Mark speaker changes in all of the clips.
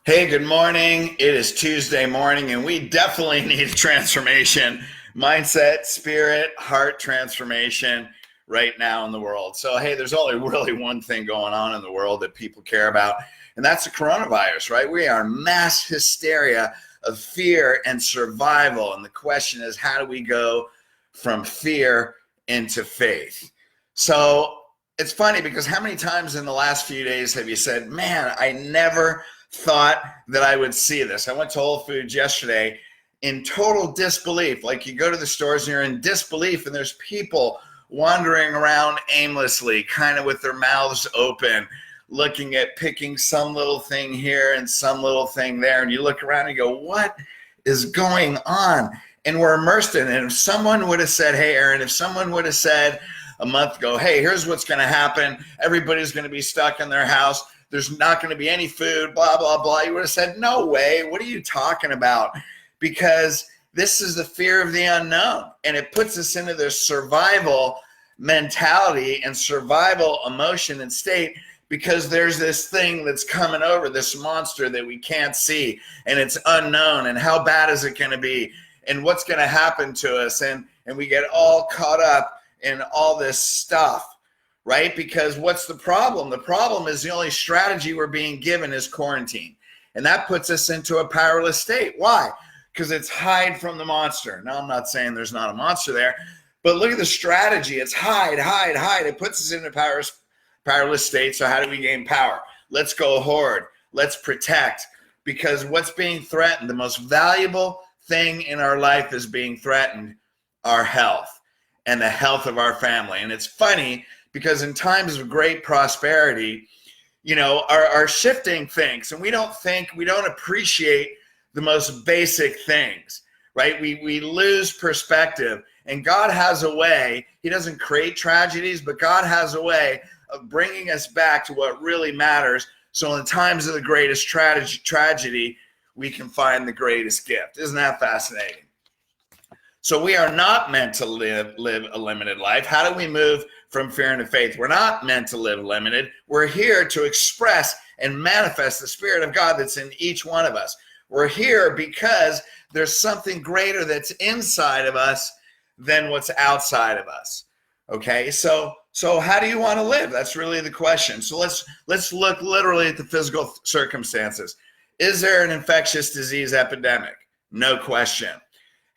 Speaker 1: Hey, good morning. It is Tuesday morning, and we definitely need a transformation, mindset, spirit, heart transformation right now in the world. So, hey, there's only really one thing going on in the world that people care about, and that's the coronavirus, right? We are mass hysteria of fear and survival. And the question is, how do we go from fear into faith? So, it's funny because how many times in the last few days have you said, man, I never thought that I would see this. I went to Whole Foods yesterday in total disbelief. Like, you go to the stores and you're in disbelief, and there's people wandering around aimlessly, kind of with their mouths open, looking at picking some little thing here and some little thing there. And you look around and you go, what is going on? And we're immersed in it. And if someone would have said, hey, Aaron, if someone would have said a month ago, hey, here's what's going to happen. Everybody's going to be stuck in their house. There's not going to be any food, blah, blah, blah. You would have said, no way. What are you talking about? Because this is the fear of the unknown. And it puts us into this survival mentality and survival emotion and state, because there's this thing that's coming over, this monster that we can't see, and it's unknown. And how bad is it going to be? And what's going to happen to us? And we get all caught up in all this stuff. Right? Because what's the problem? The problem is the only strategy we're being given is quarantine. And that puts us into a powerless state. Why? Because it's hide from the monster. Now, I'm not saying there's not a monster there, but look at the strategy. It's hide, hide, hide. It puts us in a powerless state. So how do we gain power? Let's go hoard. Let's protect. Because what's being threatened, the most valuable thing in our life is being threatened, our health and the health of our family. And it's funny, because in times of great prosperity, are shifting things, and we don't appreciate the most basic things, right? We lose perspective, and God has a way. He doesn't create tragedies, but God has a way of bringing us back to what really matters. So in the times of the greatest tragedy, we can find the greatest gift. Isn't that fascinating? So we are not meant to live a limited life. How do we move from fear into faith? We're not meant to live limited. We're here to express and manifest the Spirit of God that's in each one of us. We're here because there's something greater that's inside of us than what's outside of us. Okay, so how do you want to live? That's really the question. So let's look literally at the physical circumstances. Is there an infectious disease epidemic? No question.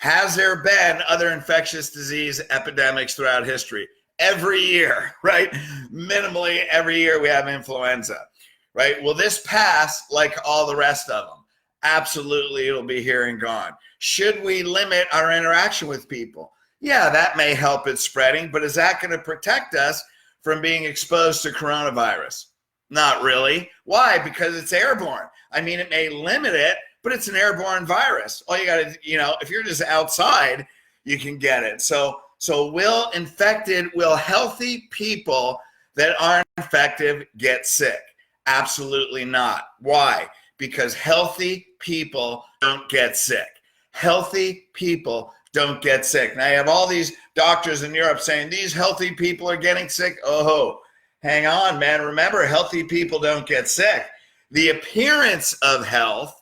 Speaker 1: Has there been other infectious disease epidemics throughout history? Every year, right? Minimally every year we have influenza, right? Will this pass like all the rest of them? Absolutely, it'll be here and gone. Should we limit our interaction with people? Yeah, that may help it spreading, but is that going to protect us from being exposed to coronavirus? Not really. Why? Because it's airborne. I mean, it may limit it, but it's an airborne virus. All you got to, if you're just outside, you can get it. So will healthy people that aren't infective get sick? Absolutely not. Why? Because healthy people don't get sick. Healthy people don't get sick. Now you have all these doctors in Europe saying these healthy people are getting sick. Oh, hang on, man. Remember, healthy people don't get sick. The appearance of health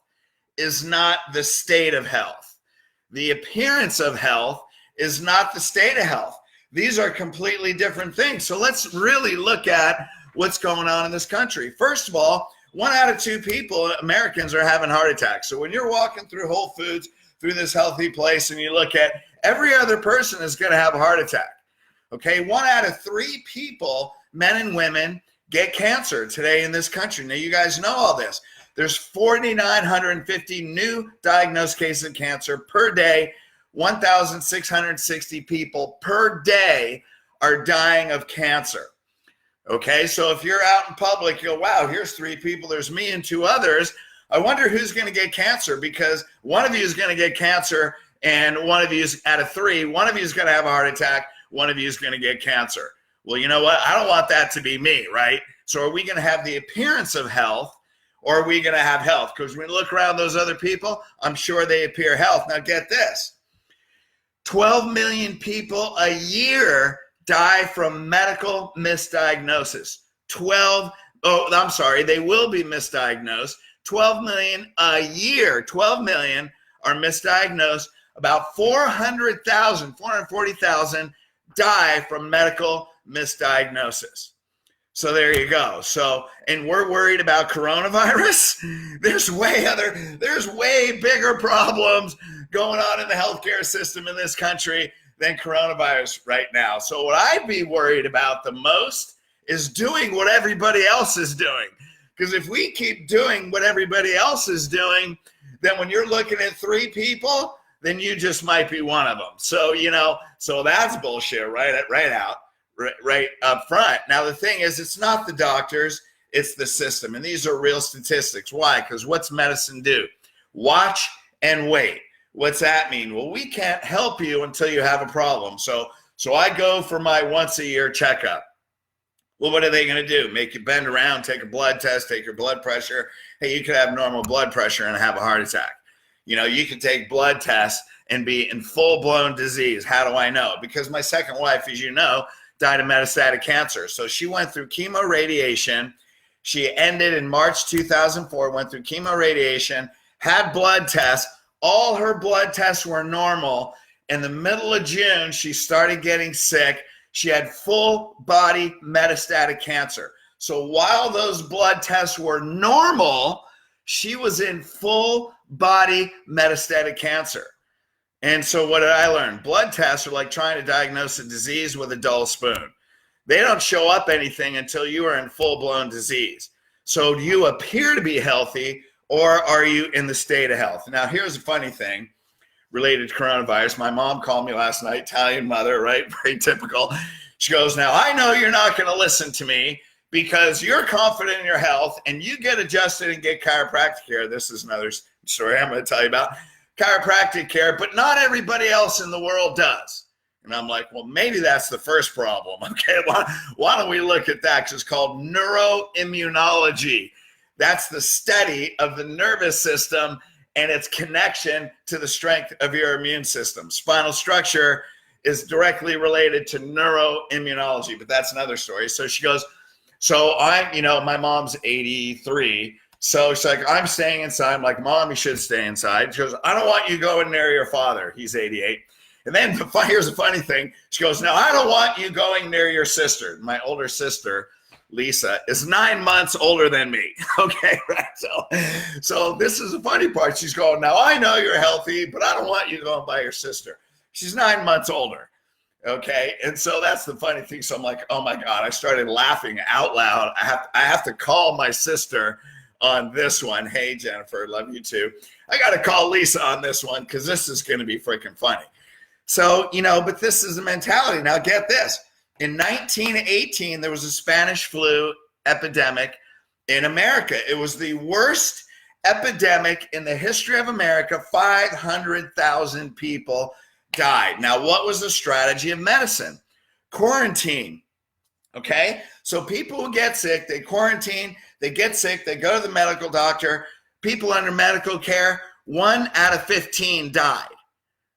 Speaker 1: is not the state of health. The appearance of health is not the state of health. These are completely different things. So let's really look at what's going on in this country. First of all, 1 out of 2 people, Americans, are having heart attacks. So when you're walking through Whole Foods, through this healthy place, and you look at every other person is going to have a heart attack. Okay, 1 out of 3 people, men and women, get cancer today in this country. Now, you guys know all this. There's 4,950 new diagnosed cases of cancer per day. 1,660 people per day are dying of cancer. Okay, so if you're out in public, you go, wow, here's 3 people, there's me and 2 others. I wonder who's going to get cancer, because one of you is going to get cancer, and one of you is out of 3, one of you is going to have a heart attack, one of you is going to get cancer. Well, you know what? I don't want that to be me, right? So are we going to have the appearance of health, or are we going to have health? Because when we look around those other people, I'm sure they appear health. Now get this. 12 million people a year die from medical misdiagnosis. They will be misdiagnosed. 12 million a year. 12 million are misdiagnosed. About 440,000 die from medical misdiagnosis. So there you go. So, and we're worried about coronavirus. There's way bigger problems going on in the healthcare system in this country than coronavirus right now. So what I'd be worried about the most is doing what everybody else is doing. Because if we keep doing what everybody else is doing, then when you're looking at 3 people, then you just might be one of them. So, so that's bullshit right up front. Now, the thing is, it's not the doctors, it's the system. And these are real statistics. Why? Because what's medicine do? Watch and wait. What's that mean? Well, we can't help you until you have a problem. So I go for my once a year checkup. Well, what are they going to do? Make you bend around, take a blood test, take your blood pressure. Hey, you could have normal blood pressure and have a heart attack. You can take blood tests and be in full-blown disease. How do I know? Because my second wife, as you know, died of metastatic cancer. So she went through chemoradiation. She ended in March 2004, went through chemoradiation, had blood tests. All her blood tests were normal. In the middle of June, she started getting sick. She had full body metastatic cancer. So while those blood tests were normal, she was in full body metastatic cancer. And so what did I learn? Blood tests are like trying to diagnose a disease with a dull spoon. They don't show up anything until you are in full-blown disease. So do you appear to be healthy, or are you in the state of health? Now, here's a funny thing related to coronavirus. My mom called me last night, Italian mother, right? Very typical. She goes, now, I know you're not going to listen to me because you're confident in your health and you get adjusted and get chiropractic care. This is another story I'm going to tell you about. Chiropractic care, but not everybody else in the world does. And I'm like, well, maybe that's the first problem. Okay, why don't we look at that? 'Cause it's called neuroimmunology. That's the study of the nervous system and its connection to the strength of your immune system. Spinal structure is directly related to neuroimmunology, but that's another story. So she goes, so my mom's 83. So she's like, I'm staying inside. I'm like, Mom, you should stay inside. She goes, I don't want you going near your father. He's 88. And then here's the funny thing. She goes, no, I don't want you going near your sister. My older sister, Lisa, is 9 months older than me. Okay, right? So this is the funny part. She's going, now I know you're healthy, but I don't want you going by your sister. She's 9 months older. Okay, and so that's the funny thing. So I'm like, oh my God, I started laughing out loud. I have to call my sister on this one. Hey, Jennifer, love you too. I got to call Lisa on this one because this is going to be freaking funny. So, but this is the mentality. Now get this. In 1918, there was a Spanish flu epidemic in America. It was the worst epidemic in the history of America. 500,000 people died. Now, what was the strategy of medicine? Quarantine. Okay, so people who get sick, they quarantine, they get sick, they go to the medical doctor. People under medical care, 1 out of 15 died.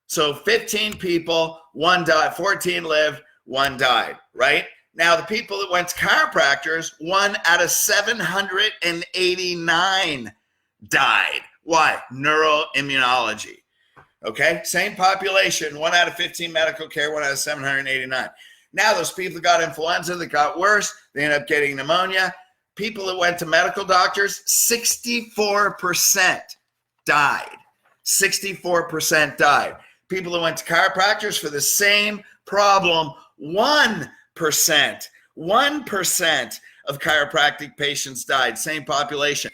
Speaker 1: So 15 people, 1 died, 14 lived, 1 died, right? Now, the people that went to chiropractors, 1 out of 789 died. Why? Neuroimmunology. Okay, same population, 1 out of 15 medical care, 1 out of 789. Now those people got influenza that got worse, they end up getting pneumonia. People that went to medical doctors, 64% died. 64% died. People that went to chiropractors for the same problem, 1%. 1% of chiropractic patients died, same population.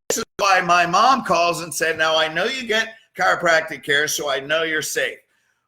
Speaker 1: This is why my mom calls and said, now I know you get chiropractic care, so I know you're safe.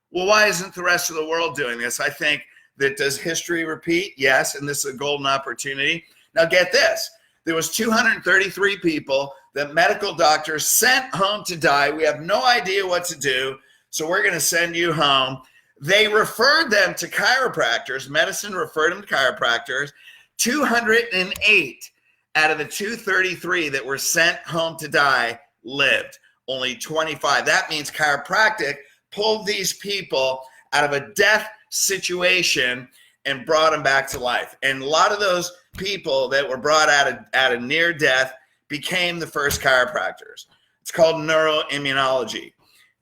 Speaker 1: Well, why isn't the rest of the world doing this? I think that does history repeat? Yes, and this is a golden opportunity. Now get this. There was 233 people that medical doctors sent home to die. We have no idea what to do, so we're going to send you home. They referred them to chiropractors. Medicine referred them to chiropractors. 208 out of the 233 that were sent home to die lived. Only 25. That means chiropractic pulled these people out of a death situation and brought them back to life. And a lot of those people that were brought out of near death became the first chiropractors. It's called neuroimmunology.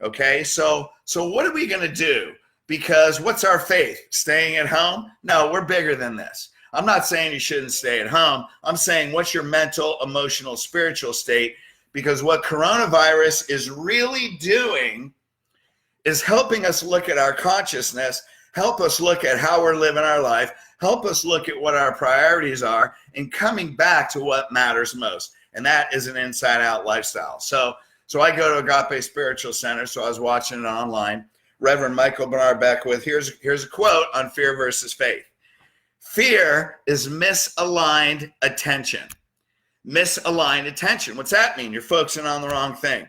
Speaker 1: Okay, so what are we going to do? Because what's our faith? Staying at home? No, we're bigger than this. I'm not saying you shouldn't stay at home. I'm saying what's your mental, emotional, spiritual state? Because what coronavirus is really doing is helping us look at our consciousness, help us look at how we're living our life, help us look at what our priorities are, and coming back to what matters most. And that is an inside-out lifestyle. So I go to Agape Spiritual Center, so I was watching it online. Reverend Michael Bernard Beckwith, here's a quote on fear versus faith. Fear is misaligned attention. Misaligned attention. What's that mean? You're focusing on the wrong thing.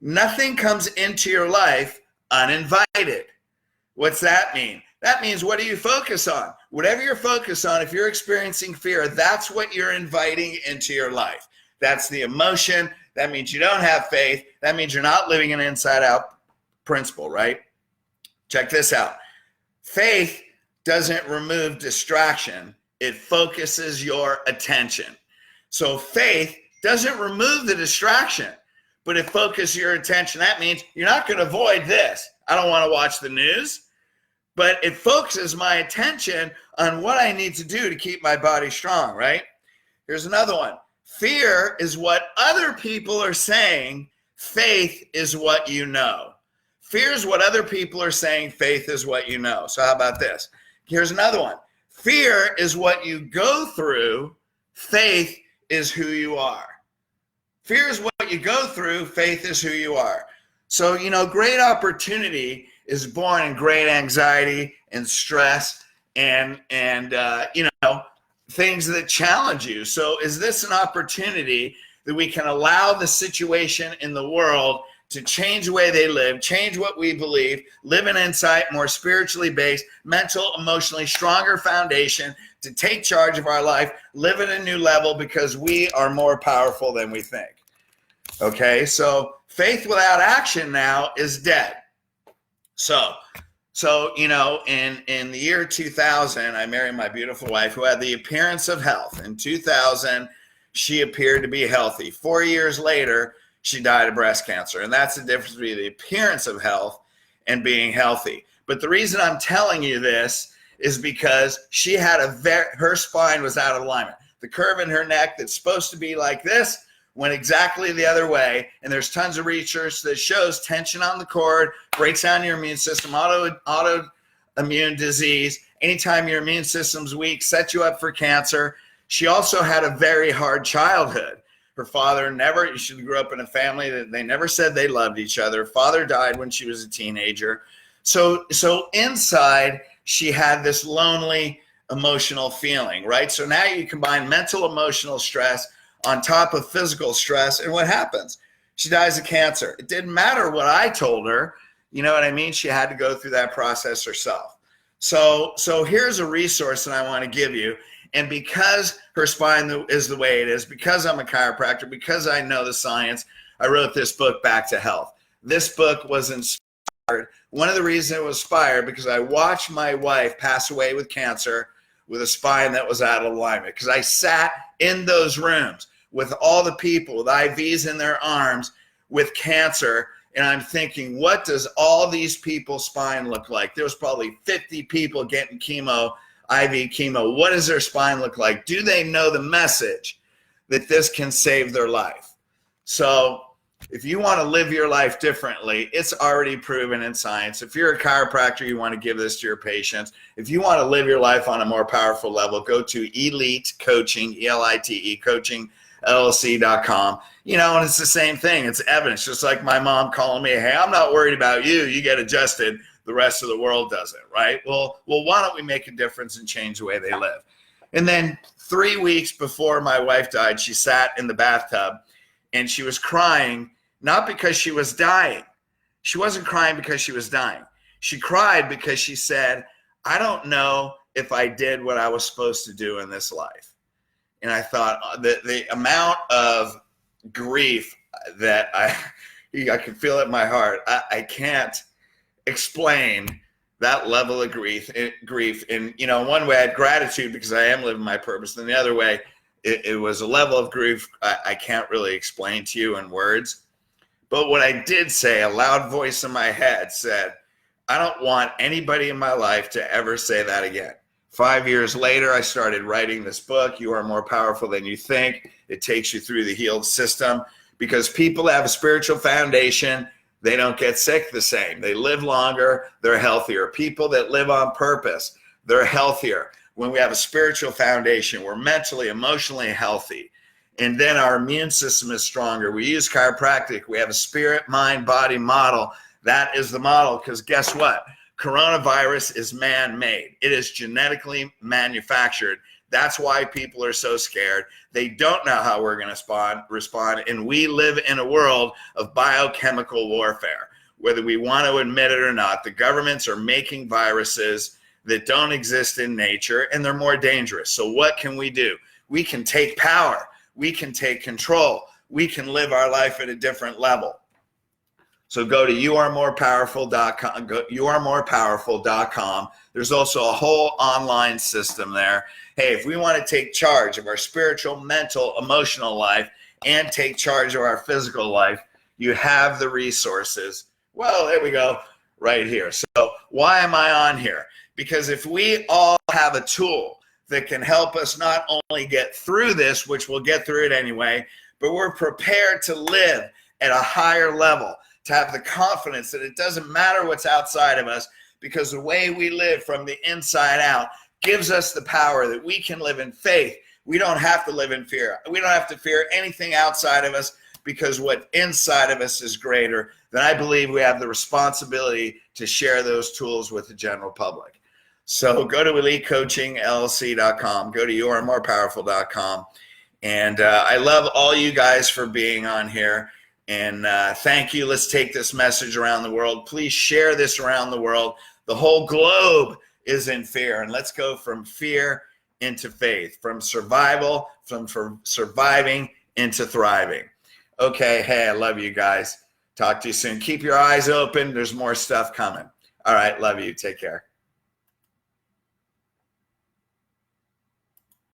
Speaker 1: Nothing comes into your life uninvited. What's that mean? That means what do you focus on? Whatever you're focused on, if you're experiencing fear, that's what you're inviting into your life. That's the emotion. That means you don't have faith. That means you're not living an inside-out principle, right? Check this out. Faith doesn't remove distraction. It focuses your attention. So faith doesn't remove the distraction, but it focuses your attention. That means you're not going to avoid this. I don't want to watch the news, but it focuses my attention on what I need to do to keep my body strong, right? Here's another one. Fear is what other people are saying. Faith is what you know. Fear is what other people are saying. Faith is what you know. So how about this? Here's another one. Fear is what you go through. Faith is who you are. Fear is what you go through. Faith is who you are. So, great opportunity is born in great anxiety and stress and things that challenge you. So is this an opportunity that we can allow the situation in the world to change the way they live, change what we believe, live an insight, more spiritually based, mental, emotionally stronger foundation to take charge of our life, live at a new level because we are more powerful than we think. Okay, so faith without action now is dead. So in the year 2000, I married my beautiful wife who had the appearance of health. In 2000, she appeared to be healthy. 4 years later, she died of breast cancer. And that's the difference between the appearance of health and being healthy. But the reason I'm telling you this is because she had her spine was out of alignment. The curve in her neck that's supposed to be like this went exactly the other way. And there's tons of research that shows tension on the cord breaks down your immune system, autoimmune disease. Anytime your immune system's weak, sets you up for cancer. She also had a very hard childhood. Her father she grew up in a family that they never said they loved each other. Father died when she was a teenager. So inside, she had this lonely, emotional feeling, right? So now you combine mental, emotional stress on top of physical stress, and what happens? She dies of cancer. It didn't matter what I told her. You know what I mean? She had to go through that process herself. So here's a resource that I want to give you. And because her spine is the way it is, because I'm a chiropractor, because I know the science, I wrote this book, Back to Health. This book was inspired. One of the reasons it was inspired because I watched my wife pass away with cancer with a spine that was out of alignment. Because I sat in those rooms with all the people with IVs in their arms with cancer. And I'm thinking, what does all these people's spine look like? There was probably 50 people getting chemo, IV chemo. What does their spine look like? Do they know the message that this can save their life? So if you want to live your life differently, it's already proven in science. If you're a chiropractor, you want to give this to your patients. If you want to live your life on a more powerful level, go to Elite Coaching, E-L-I-T-E, coaching, LLC.com. And it's the same thing. It's evidence, just like my mom calling me, hey, I'm not worried about you. You get adjusted. The rest of the world doesn't, right? Well, why don't we make a difference and change the way they live? And then 3 weeks before my wife died, she sat in the bathtub and she was crying, not because she was dying. She wasn't crying because she was dying. She cried because she said, I don't know if I did what I was supposed to do in this life. And I thought the amount of grief that I could feel it in my heart. I can't explain that level of grief. And, one way I had gratitude because I am living my purpose. And the other way, It was a level of grief I can't really explain to you in words. But what I did say, a loud voice in my head said, I don't want anybody in my life to ever say that again. 5 years later, I started writing this book, You Are More Powerful Than You Think. It takes you through the HEAL system, because people have a spiritual foundation. They don't get sick the same. They live longer. They're healthier. People that live on purpose, they're healthier. When we have a spiritual foundation, we're mentally, emotionally healthy. And then our immune system is stronger. We use chiropractic. We have a spirit, mind, body model. That is the model, because guess what? Coronavirus is man-made. It is genetically manufactured. That's why people are so scared. They don't know how we're going to respond. And we live in a world of biochemical warfare. Whether we want to admit it or not, the governments are making viruses that don't exist in nature, and they're more dangerous. So what can we do? We can take power. We can take control. We can live our life at a different level. So go to youaremorepowerful.com. Youaremorepowerful.com. There's also a whole online system there. Hey, if we want to take charge of our spiritual, mental, emotional life and take charge of our physical life, you have the resources. Well, there we go, right here. So why am I on here? Because if we all have a tool that can help us not only get through this, which we'll get through it anyway, but we're prepared to live at a higher level, to have the confidence that it doesn't matter what's outside of us, because the way we live from the inside out gives us the power that we can live in faith. We don't have to live in fear. We don't have to fear anything outside of us, because what inside of us is greater. Then I believe we have the responsibility to share those tools with the general public. So go to elitecoachingllc.com, go to youaremorepowerful.com. And I love all you guys for being on here. And thank you. Let's take this message around the world. Please share this around the world. The whole globe is in fear. And let's go from fear into faith, from survival, from surviving into thriving. Okay. Hey, I love you guys. Talk to you soon. Keep your eyes open. There's more stuff coming. All right. Love you. Take care.